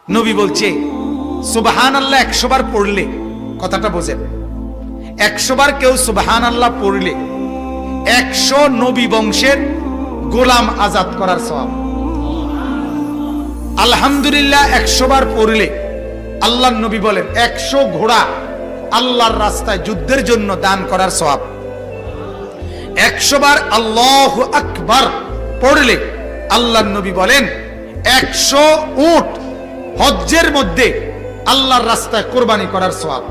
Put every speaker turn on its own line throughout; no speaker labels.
নবী বলছে সুবহানাল্লাহ 100 বার পড়লে, কথাটা বোঝেন, 100 বার কেউ সুবহানাল্লাহ পড়লে 100 নবী বংশের গোলাম আজাদ করার সওয়াব। আলহামদুলিল্লাহ 100 বার পড়লে আল্লাহর নবী বলেন 100 ঘোড়া আল্লাহর রাস্তায় যুদ্ধের জন্য দান করার সওয়াব। 100 বার আল্লাহু আকবার পড়লে আল্লাহর নবী বলেন 100 উট হজ্জের মধ্যে আল্লাহর রাস্তায় কোরবানি করার সওয়াব।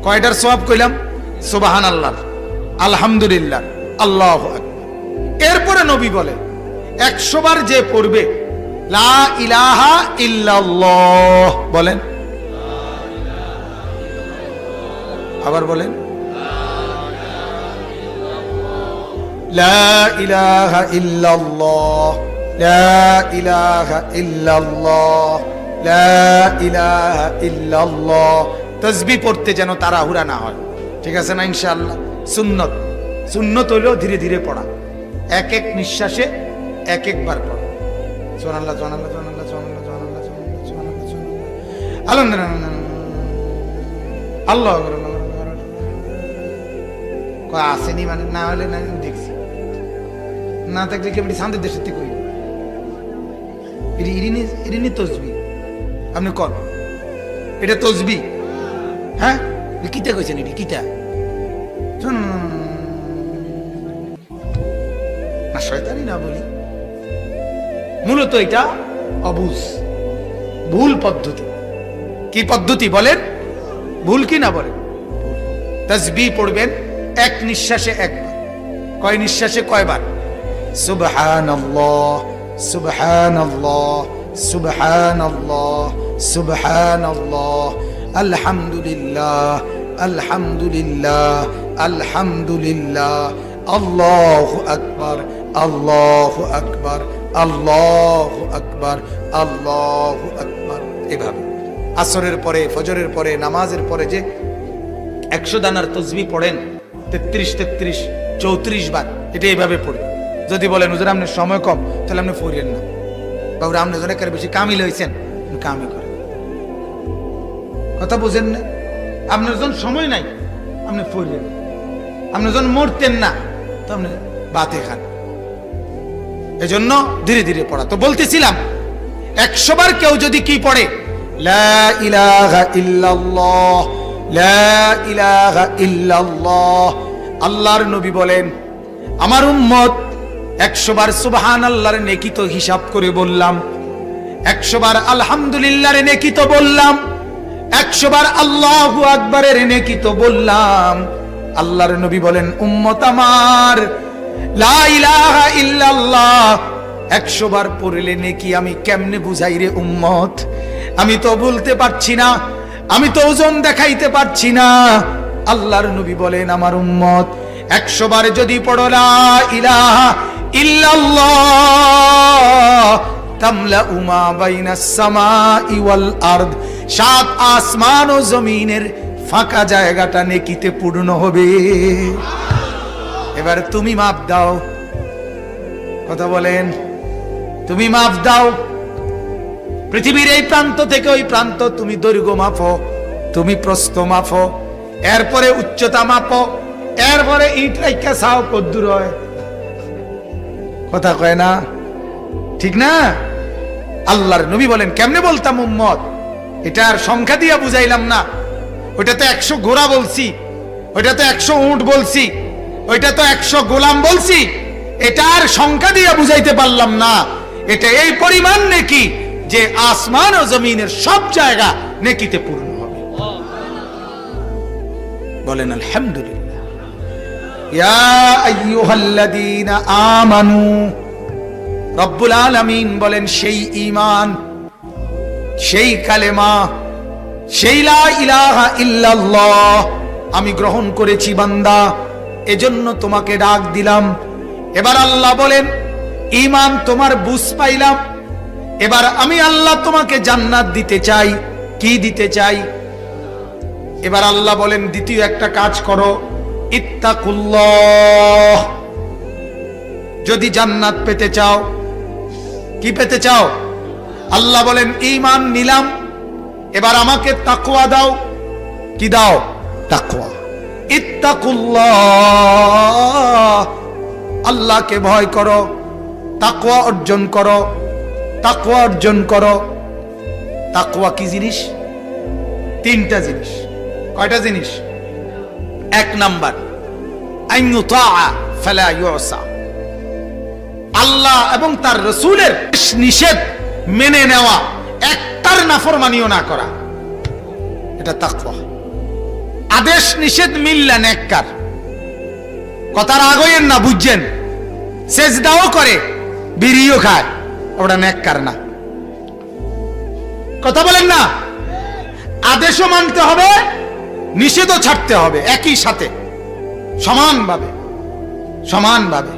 কয়টার সওয়াব কইলাম? সুবহানাল্লাহ, আলহামদুলিল্লাহ, আল্লাহু আকবার। এরপরে নবী বলে 100 বার যে পড়বে লা ইলাহা ইল্লাল্লাহ, বলেন, আবার বলেন, লা ইলাহা ইল্লাল্লাহ, লা ইলাহা ইল্লাল্লাহ, লা ইলাহা ইল্লাল্লাহ। তাসবিহ পড়তে যেন তাড়াহুড়া না হয়, ঠিক আছে না? ইনশাআল্লাহ সুন্নত, সুন্নত হলেও ধীরে ধীরে পড়া, এক এক নিঃশ্বাসে এক একবার পড়া। সুবহানাল্লাহ, সুবহানাল্লাহ, সুবহানাল্লাহ, সুবহানাল্লাহ, সুবহানাল্লাহ, সুবহানাল্লাহ, সুবহানাল্লাহ, আলহামদুলিল্লাহ, আল্লাহু আকবার। কয় আসেনি মানে না হলে না দেখছি, না থাকলে কেমনি শান্তির দেশের থেকে কই ইরিনি তসবি, আপনি কর এটা তসবি, হ্যাঁ কিতা কইছেন? এটি কিতা না শয়তানি না বলি, মূলত এটা অবুঝ, ভুল পদ্ধতি। কি পদ্ধতি বলেন? ভুল কি না বলেন? তাসবিহ পড়বেন এক নিঃশ্বাসে একবার। কয় নিঃশ্বাসে কয়বার? সুবহানাল্লাহ, সুবহানাল্লাহ, সুবহানাল্লাহ, সুবহানাল্লাহ, আলহামদুলিল্লাহ, আলহামদুলিল্লাহ, আলহামদুলিল্লাহ, আল্লাহু আকবার, আল্লাহু আকবার, আল্লাহু আকবার, আল্লাহু আকবার। এভাবে আসরের পরে, ফজরের পরে, নামাজের পরে যে 100 দানার তসবিহ পড়েন 33 33 34 বার, এটা এইভাবে পড়ে। যদি বলেন হুজুর আপনার সময় কম, তাহলে আপনি পড়েন না, বাবুরা আপনি জনে করে বেশি কামিল হয়েছেন, কামি করেন। কথা বুঝেন না? আপনার যখন সময় নাই আপনি পড়বেন, আপনি যখন মরতেন না তো আপনি বাতে খান। এজন্য ধীরে ধীরে পড়া। তো বলতেছিলাম 100 বার কেউ যদি কি পড়ে লা ইলাহা ইল্লাল্লাহ, লা ইলাহা ইল্লাল্লাহ, আল্লাহর নবী বলেন আমার উম্মত 100 বার সুবহানাল্লাহর নেকি তো হিসাব করে বললাম, 100 বার আলহামদুলিল্লাহর নেকি তো বললাম, 100 বার আল্লাহু আকবারের নেকি তো বললাম। আল্লাহর নবী বলেন উম্মত আমার লা ইলাহা ইল্লাল্লাহ 100 বার পড়লে নেকি আমি কেমনে বুঝাই রে উম্মত? আমি তো বলতে পারছি না, আমি তো ওজন দেখাইতে পারছি না। আল্লাহর নবী বলেন আমার উম্মত 100 বার যদি পড়ো লা ইলাহা ইল্লাল্লাহ তামলাউ মা বাইনাস সামাই ওয়াল আরদ, 7 আসমান ও জমিনের ফাঁকা জায়গাটা নেকিতে পূর্ণ হবে। এবার তুমি মাপ দাও, কথা বলেন, তুমি মাপ দাও। পৃথিবীর এই প্রান্ত থেকে ওই প্রান্ত তুমি দৈর্ঘ্য মাপো, তুমি প্রস্থ মাপো, এরপরে উচ্চতা মাপো, এরপরে ইট রাইখা চাও কদ্দুর হয়। কথা কয় না? ঠিক না? আল্লাহর নবী বলেন কেমনে বলতাম উম্মত, এটার সংখ্যা দিয়া বুঝাইলাম না। ওইটা তো 100 ঘোড়া বলছি, ওইটা তো 100 উট বলছি, ওইটা তো 100 গোলাম বলছি, এটার সংখ্যা দিয়া বুঝাইতে পারলাম না। এটা এই পরিমাণ নেকি যে আসমান ও জমিনের সব জায়গা নেকিতে পূর্ণ হবে। বলেন আলহামদুলিল্লাহ। ইয়া আইয়ুহাল্লাযীনা আমানু, রব্বুল আলামিন বলেন সেই ঈমান, সেই কালেমা, সেই লা ইলাহা ইল্লাল্লাহ আমি গ্রহণ করেছি বান্দা, এজন্য তোমাকে ডাক দিলাম। এবার আল্লাহ বলেন ঈমান তোমার বুঝ পাইলাম, এবার আমি আল্লাহ তোমাকে জান্নাত দিতে চাই। কি দিতে চাই? এবার আল্লাহ বলেন দ্বিতীয় একটা কাজ করো, ইত্তাকুল্লাহ। যদি জান্নাত পেতে চাও, কি পেতে চাও? আল্লাহ বলেন ঈমান নিলাম, এবার আমাকে তাকওয়া দাও। কি দাও? তাকওয়া। ইত্তাকুল্লাহ, আল্লাহকে ভয় করো, তাকওয়া অর্জন করো, তাকওয়া অর্জন করো। তাকওয়া কি জিনিস? তিনটা জিনিস। কয়টা জিনিস? এক নাম্বার, আইয়ুতা ফালা ইউসা, আল্লাহ এবং তার রাসূলের নিষেধ মেনে নেওয়া, একটার নাফরমানিও না করা, এটা তাকওয়া। আদেশ নিষেধ মিললেন এককার, কথার আগের না, বুঝছেন? সেজদাও করে, বিড়িও খায়, ওটা নেককার না। কথা বলেন না? আদেশও মানতে হবে, নিষেধও ছাড়তে হবে, একই সাথে, সমানভাবে, সমানভাবে।